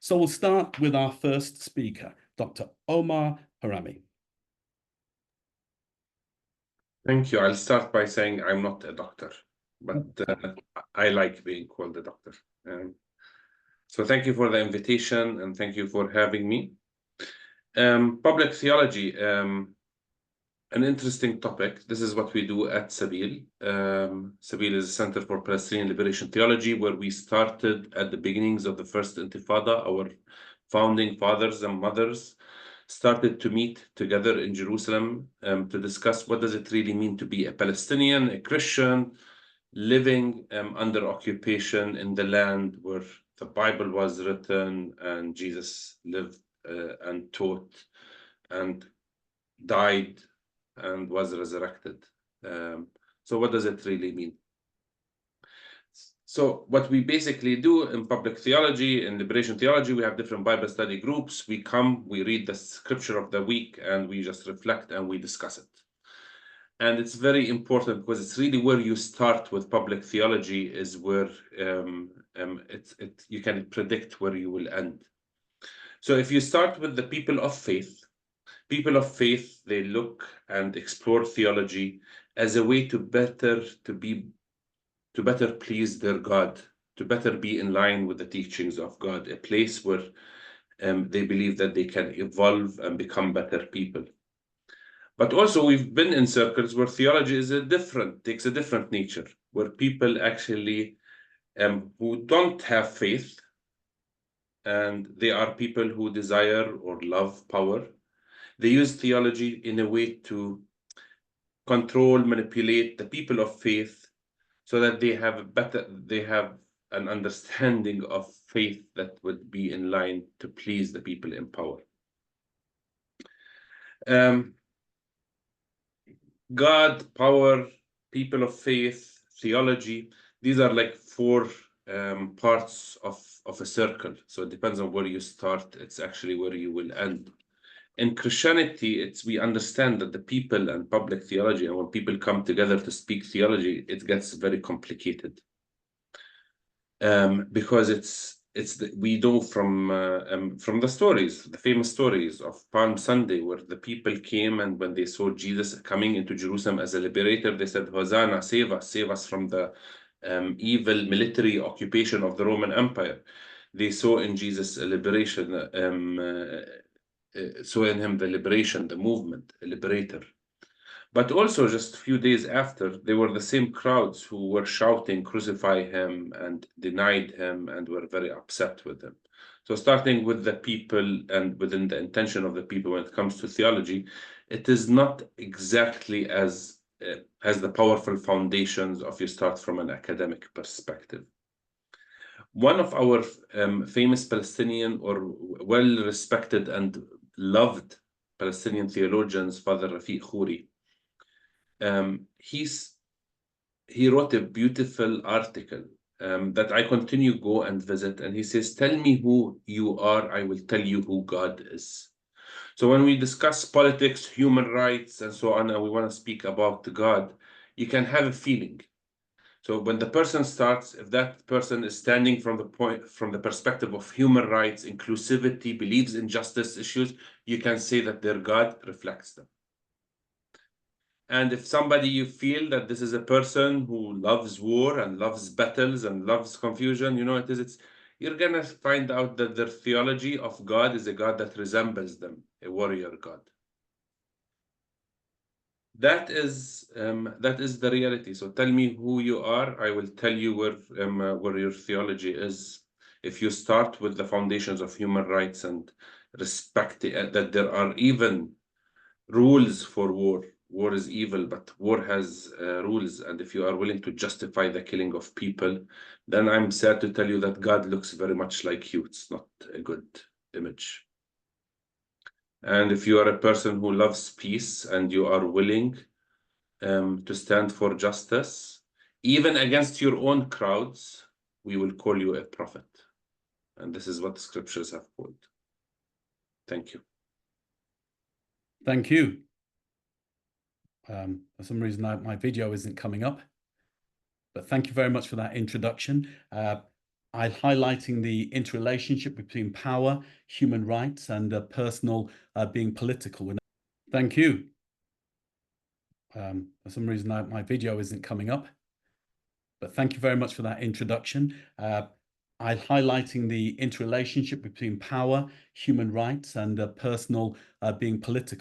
So we'll start with our first speaker, Dr. Omar Haramy. Thank you. I'll start by saying I'm not a doctor, but I like being called a doctor. So thank you for the invitation and thank you for having me. Public theology, an interesting topic. This is what we do at Sabeel. Sabeel is a Center for Palestinian Liberation Theology, where we started at the beginnings of the First Intifada. Our founding fathers and mothers started to meet together in Jerusalem to discuss what does it really mean to be a Palestinian, a Christian, living under occupation in the land where the Bible was written and Jesus lived and taught and died and was resurrected. So what does it really mean? So what we basically do in public theology, in liberation theology, we have different Bible study groups. We come, we read the scripture of the week, and we just reflect and we discuss it. And it's very important because it's really where you start with public theology is where you can predict where you will end. So if you start with the people of faith, they look and explore theology as a way to better please their God, to better be in line with the teachings of God, a place where they believe that they can evolve and become better people. But also we've been in circles where theology is takes a different nature, where people actually who don't have faith, and they are people who desire or love power, they use theology in a way to control, manipulate the people of faith so that they have an understanding of faith that would be in line to please the people in power. God, power, people of faith, theology, these are like four parts of a circle. So it depends on where you start, it's actually where you will end. In Christianity, we understand that the people and public theology, and when people come together to speak theology, it gets very complicated. Because we know from the stories, the famous stories of Palm Sunday, where the people came and when they saw Jesus coming into Jerusalem as a liberator, they said, Hosanna, save us from the evil military occupation of the Roman Empire. They saw in Jesus a liberation, saw in him the liberation, the movement, a liberator. But also just a few days after, they were the same crowds who were shouting, crucify him, and denied him, and were very upset with him. So starting with the people and within the intention of the people when it comes to theology, it is not exactly as the powerful foundations of you start from an academic perspective. One of our famous Palestinian or well-respected and loved Palestinian theologians, Father Rafiq Khouri, he wrote a beautiful article that I continue go and visit, and he says, tell me who you are, I will tell you who God is. So when we discuss politics, human rights, and so on, and we want to speak about God, you can have a feeling. So when the person starts, if that person is standing from the perspective of human rights, inclusivity, believes in justice issues, you can say that their God reflects them. And if somebody you feel that this is a person who loves war and loves battles and loves confusion, you know, you're gonna find out that their theology of God is a God that resembles them, a warrior God. That is the reality. So tell me who you are. I will tell you where your theology is. If you start with the foundations of human rights and respect that there are even rules for war. War is evil, but war has rules. And if you are willing to justify the killing of people, then I'm sad to tell you that God looks very much like you. It's not a good image. And if you are a person who loves peace and you are willing to stand for justice, even against your own crowds, we will call you a prophet. And this is what the scriptures have called. Thank you. Thank you. For some reason, my video isn't coming up, but thank you very much for that introduction. highlighting the interrelationship between power, human rights, and personal being political. Thank you. For some reason, my video isn't coming up, but thank you very much for that introduction. Highlighting the interrelationship between power, human rights, and personal being political.